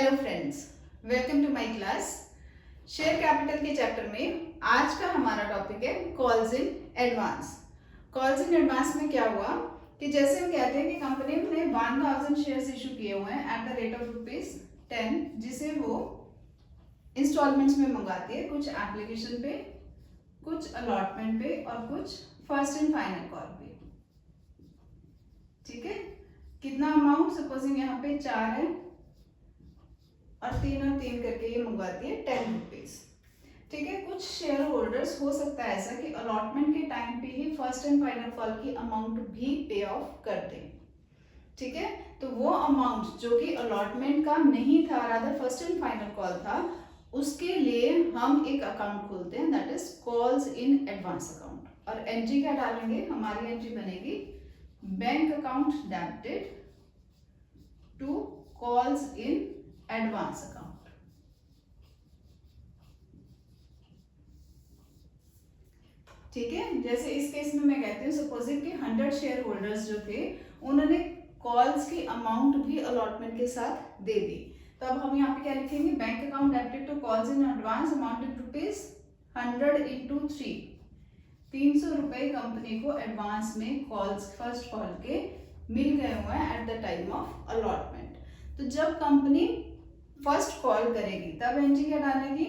Dear friends, welcome to my class. Share capital के chapter में आज का हमारा टॉपिक है calls in advance. Calls in advance में क्या हुआ कि जैसे हम कहते हैं कि कंपनी ने 1000 शेयर्स इशू किए हुए हैं एट द रेट ऑफ ₹10, जिसे वो इंस्टॉलमेंट्स में मंगाती है, कुछ एप्लीकेशन पे, कुछ अलॉटमेंट पे और कुछ फर्स्ट एंड फाइनल कॉल पे। ठीक है, कितना अमाउंट, सपोजिंग यहाँ पे 4 है और 3 करके ये मंगवाती है ₹10। ठीक है, कुछ शेयर होल्डर्स हो सकता है ऐसा कि अलॉटमेंट के टाइम पे ही फर्स्ट एंड फाइनल कॉल की अमाउंट भी पे ऑफ कर दें। ठीक है, तो वो अमाउंट जो कि अलॉटमेंट का नहीं था, rather first and final call था, उसके लिए हम एक अकाउंट खोलते हैं, that is calls in advance account. और एंट्री क्या डालेंगे, हमारी एंट्री बनेगी bank account debited to calls in advance account. ठीक है, जैसे इस केस में मैं कहती हूँ, सपोजिंग कि 100 शेयर होल्डर्स जो थे उन्होंने कॉल्स की अमाउंट भी अलॉटमेंट के साथ दे दी, तो अब हम यहाँ पे क्या लिखेंगे, bank account debited to calls in advance amounted ₹100 into 3, 300 रुपए कंपनी को एडवांस में कॉल्स, फर्स्ट कॉल के मिल गए हुए हैं at the time of allotment. तो जब कंपनी फर्स्ट कॉल करेगी तब एंट्री क्या डालेगी,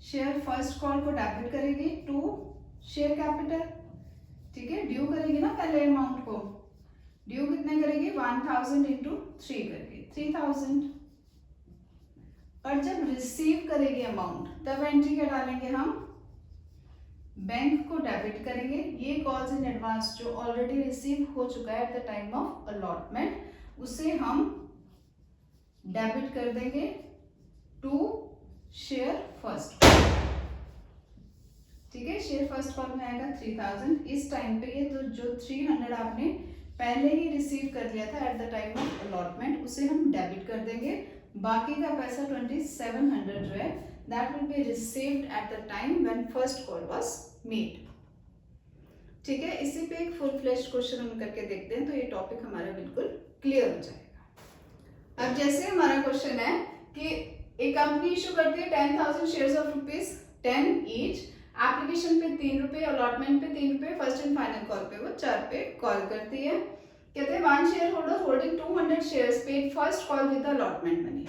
शेयर फर्स्ट कॉल को डेबिट करेगी टू शेयर कैपिटल। ठीक है, ड्यू करेगी ना पहले अमाउंट को, ड्यू कितने करेगी, 1000 into 3 करके 3000। और जब रिसीव करेगी अमाउंट तब एंट्री क्या डालेंगे, हम बैंक को डेबिट करेंगे। ये कॉल्स इन एडवांस जो ऑलरेडी रिसीव हो चुका है at the time of allotment, उसे हम डेबिट कर देंगे टू शेयर फर्स्ट। ठीक है, शेयर फर्स्ट कॉल में आएगा 3000। इस टाइम पे ये तो जो 300 आपने पहले ही रिसीव कर लिया था at the time of allotment, उसे हम डेबिट कर देंगे। बाकी का पैसा 2700 जो है that will be received at the time when first call was made. ठीक है, इसी पे एक फुल फ्लेश्ड क्वेश्चन हम करके देखते हैं, तो ये टॉपिक हमारा बिल्कुल क्लियर हो जाएगा। अब जैसे हमारा क्वेश्चन है कि एक कंपनी इशू करती है 10,000 शेयर्स ऑफ ₹10 ईच, एप्लीकेशन पे ₹3, अलॉटमेंट पे ₹3, फर्स्ट एंड फाइनल कॉल पे वो ₹4 कॉल करती है। कहते हैं one share holder holding 200 shares paid first call with allotment money.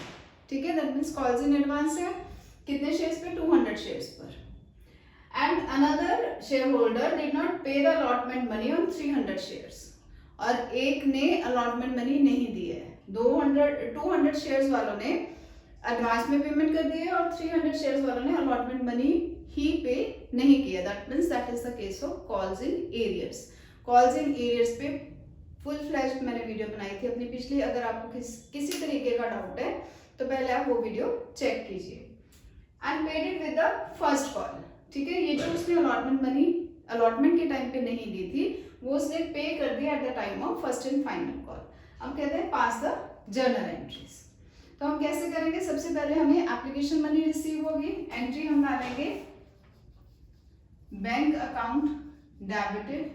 ठीक है, that means calls in advance है, कितने शेयर्स पे, 200 शेयर्स पर। And another share holder did not pay the allotment money on 300 shares, और एक ने allotment money नहीं दी है। 200 शेयर्स वालों ने एडवांस में पेमेंट कर दी है और 300 शेयर्स वालों ने अलॉटमेंट मनी ही पे नहीं किया। That means that is the case of calls in arrears. Calls in arrears पे फुल फ्लैश्ड मैंने वीडियो बनाई थी अपनी पिछली, अगर आपको किसी तरीके का डाउट है तो पहले आप वो वीडियो चेक कीजिए। And paid it with the first call. ठीक है, ये जो उसने अलॉटमेंट मनी अलॉटमेंट के टाइम पे नहीं दी थी, वो उसने पे कर दिया at the time of first and final call. अब कहते हैं पास द जर्नल एंट्रीज। तो हम कैसे करेंगे, सबसे पहले हमें एप्लीकेशन मनी रिसीव होगी, एंट्री हम डालेंगे bank account debited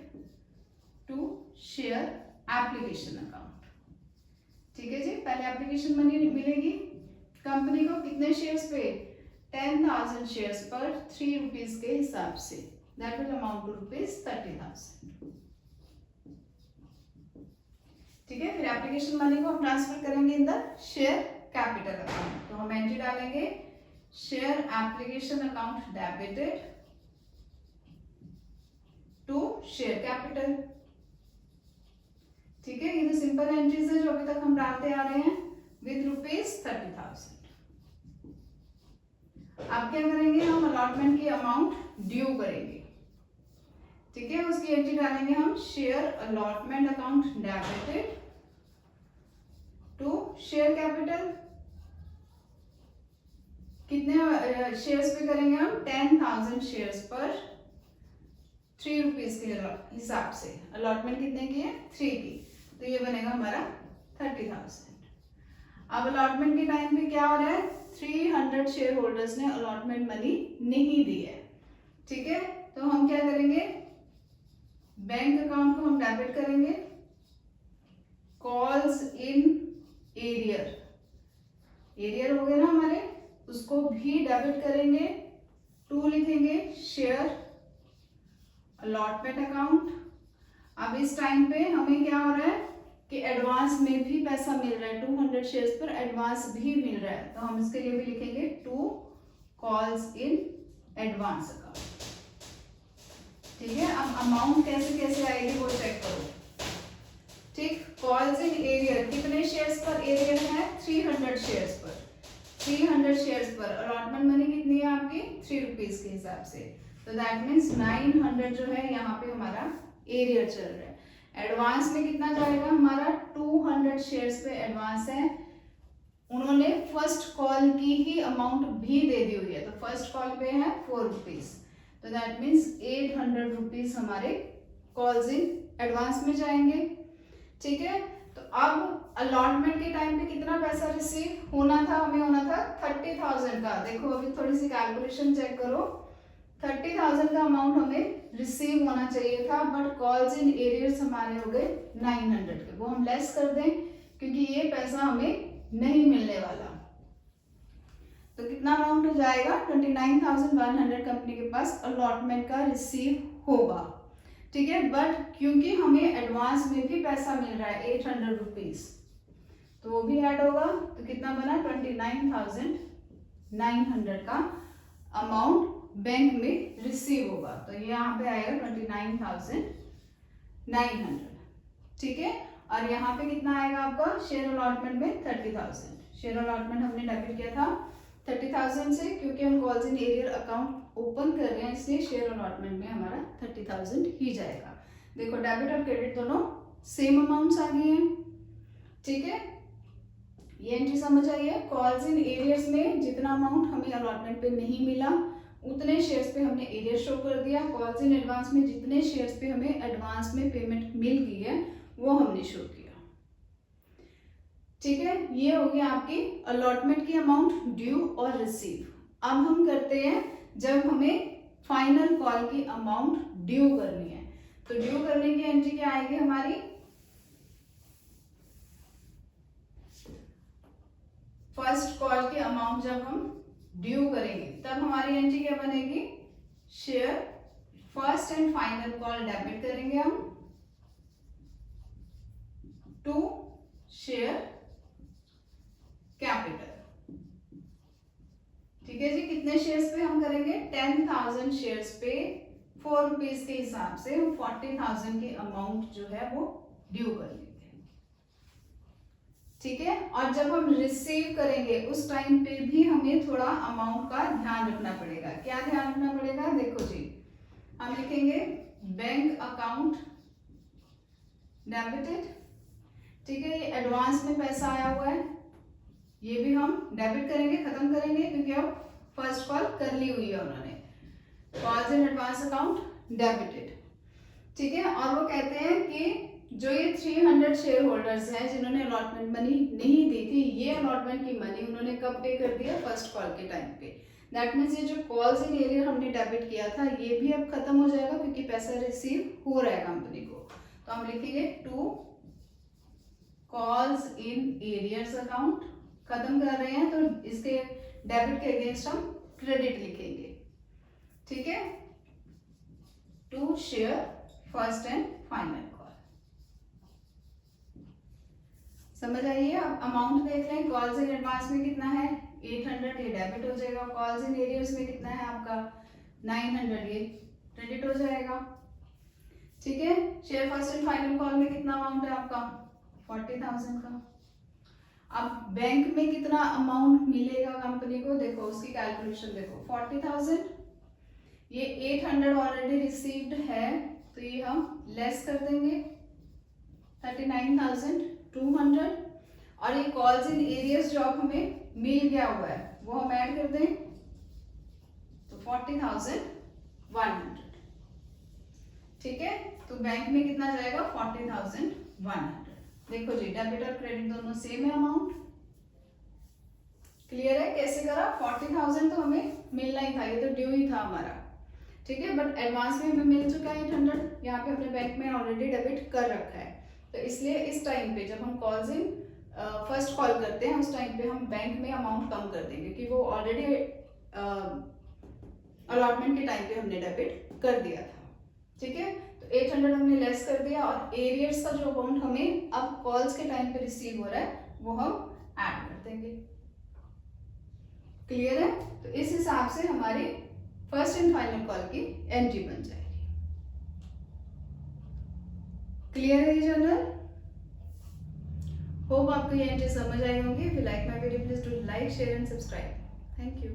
to share application account. ठीक है जी, पहले एप्लीकेशन मनी मिलेगी कंपनी को, कितने शेयर्स पे, 10,000 शेयर्स पर ₹3 के हिसाब से, दैट विल अमाउंट टू ₹30,000। ठीक है, फिर एप्लीकेशन मनी को हम ट्रांसफर करेंगे in the share capital account. तो हम एंट्री डालेंगे share application account debited to share capital. ठीक है, ये तो सिंपल एंट्रीज है जो अभी तक हम डालते आ रहे हैं विद ₹30,000। अब क्या करेंगे, हम अलॉटमेंट की अमाउंट ड्यू करेंगे। ठीक है, उसकी एंट्री डालेंगे हम share allotment account debited to share capital. कितने शेयर्स पे करेंगे हम, 10,000 शेयर्स पर ₹3 के हिसाब से, अलॉटमेंट कितने की है, 3 की, तो ये बनेगा हमारा 30,000। अब अलॉटमेंट के टाइम पे क्या हो रहा है, 300 शेयर होल्डर्स ने अलॉटमेंट मनी नहीं दी है। ठीक है, तो हम क्या करेंगे, बैंक अकाउंट को हम डेबिट करेंगे, कॉल्स इन एरियर एरियर हो गए ना हमारे, उसको भी डेबिट करेंगे, टू लिखेंगे शेयर अलॉटमेंट अकाउंट। अब इस टाइम पे हमें क्या हो रहा है कि एडवांस में भी पैसा मिल रहा है, 200 शेयर्स पर एडवांस भी मिल रहा है, तो हम इसके लिए भी लिखेंगे to calls in advance account. ठीक है, अब अमाउंट कैसे कैसे आएगी वो चेक करो। ठीक, कॉल्स इन एरियर, कितने शेयर्स पर एरियर है, 300 शेयर्स पर, 300 शेयर्स पर अलॉटमेंट मनी कितनी है आपकी, 3 रुपीज के हिसाब से, तो दैट मीन्स 900 जो है यहाँ पे हमारा एरियर चल रहा है। एडवांस में कितना जाएगा हमारा, 200 शेयर्स पे एडवांस है, उन्होंने फर्स्ट कॉल की ही अमाउंट भी दे दी हुई है, तो फर्स्ट कॉल पे है 4 रुपीज, तो दैट मीन्स 800 रुपीज हमारे कॉल्स इन एडवांस में जाएंगे। ठीक है, तो अब अलॉटमेंट के टाइम पे कितना पैसा रिसीव होना था, हमें होना था 30,000 का। देखो अभी थोड़ी सी कैलकुलेशन चेक करो, 30,000 का अमाउंट हमें रिसीव होना चाहिए था, बट कॉल्स इन एरियर्स हमारे हो गए 900 के, वो हम लेस कर दें क्योंकि ये पैसा हमें नहीं मिलने वाला। तो कितना अमाउंट हो जाएगा, 29,100 कंपनी के पास अलॉटमेंट का रिसीव होगा। ठीक है, बट क्योंकि हमें एडवांस में भी पैसा मिल रहा है 800 रुपीज, तो वो भी ऐड होगा, तो कितना बना 29,900 का अमाउंट बैंक में रिसीव होगा, तो ये यहाँ पे आएगा 29,900। ठीक है, और यहाँ पे कितना आएगा आपका शेयर अलॉटमेंट में 30,000, शेयर अलॉटमेंट हमने डेबिट किया था 30,000 से, क्योंकि हम calls in arrear account open कर रहे हैं इसलिए शेयर अलॉटमेंट में हमारा 30,000 ही जाएगा। देखो डेबिट और क्रेडिट दोनों सेम अमाउंट्स आ गए हैं। ठीक है, ये एंट्री समझ आई है। कॉल्स इन एरियर्स में जितना अमाउंट हमें अलॉटमेंट पे नहीं मिला उतने शेयर्स पे हमने एरियर शो कर दिया, कॉल्स इन एडवांस में जितने शेयर्स पे हमें एडवांस में पेमेंट मिल गई है वो हमने शो किया। ठीक है, ये हो गया आपकी अलॉटमेंट की अमाउंट, ड्यू और रिसीव। अब हम करते हैं जब हमें फाइनल कॉल की अमाउंट ड्यू करनी है, तो ड्यू करने की एंट्री क्या आएगी हमारी, फर्स्ट कॉल की अमाउंट जब हम ड्यू करेंगे तब हमारी एंट्री क्या बनेगी, share first and final call debit करेंगे हम, टू शेयर कैपिटल। ठीक है जी, कितने शेयर्स पे हम करेंगे, 10,000 शेयर्स पे 4 रुपीज के हिसाब से हम 40,000 की अमाउंट जो है वो ड्यू कर लेंगे। ठीक है, और जब हम रिसीव करेंगे उस टाइम पे भी हमें थोड़ा अमाउंट का ध्यान रखना पड़ेगा। क्या ध्यान रखना पड़ेगा, देखो जी हम लिखेंगे बैंक अकाउंट डेबिटेड। ठीक है, ये एडवांस में पैसा आया हुआ है, ये भी हम डेबिट करेंगे, खत्म करेंगे क्योंकि अब फर्स्ट कॉल कर ली हुई है उन्होंने, calls in advance account debited. ठीक है, और वो कहते हैं कि जो ये 300 शेयर होल्डर्स हैं जिन्होंने अलॉटमेंट मनी नहीं दी थी, ये अलॉटमेंट की मनी उन्होंने कब पे कर दिया, फर्स्ट कॉल के टाइम पे। दैट मीन्स ये जो कॉल्स इन एरियर हमने डेबिट किया था ये भी अब खत्म हो जाएगा क्योंकि पैसा रिसीव हो रहा है कंपनी को। तो हम लिखेंगे to calls in arrears account, खत्म कर रहे हैं तो इसके डेबिट के अगेंस्ट हम क्रेडिट लिखेंगे। ठीक है, to share first and final call. समझ आइए, अब अमाउंट देख रहे हैं, कॉल्स इन एडवांस में कितना है 800, ये डेबिट हो जाएगा, कॉल्स इन एरियर्स में कितना है आपका 900, ये क्रेडिट हो जाएगा। ठीक है, share first and final call में कितना अमाउंट है आपका 40,000 का। अब बैंक में कितना अमाउंट मिलेगा कंपनी को, देखो उसकी कैलकुलेशन देखो, 40,000, ये 800 ऑलरेडी रिसीव्ड है तो ये हम लेस कर देंगे 39,200, और ये कॉल्स इन एरियर्स जो अब हमें मिल गया हुआ है वो हम ऐड कर दें तो 40,100। ठीक है, तो बैंक में कितना जाएगा 40,100। देखो जी डेबिट और क्रेडिट दोनों सेम है अमाउंट। क्लियर है कैसे करा, 40,000 तो हमें मिलना ही था, ये तो ड्यू ही था हमारा। ठीक है, बट एडवांस में हमें मिल चुका है 800, यहाँ पे अपने बैंक में ऑलरेडी डेबिट कर रखा है, तो इसलिए इस टाइम पे जब हम कॉल्स इन फर्स्ट कॉल करते हैं उस टाइम पे हम बैंक में अमाउंट कम कर देंगे कि वो ऑलरेडी अलॉटमेंट के टाइम पे हमने डेबिट कर दिया था, ठीक है। तो 800 हमने लेस कर दिया और एरियर्स का जो अमाउंट हमें अब कॉल्स के टाइम पे रिसीव हो रहा है वो हम ऐड कर देंगे। क्लियर है? तो इस हिसाब से हमारी फर्स्ट एंड फाइनल कॉल की एंट्री बन जाएगी। क्लियर है ये जर्नल? होप आपको ये एंट्री समझ आई होंगी। If you like my video please do like, share and subscribe. Thank you.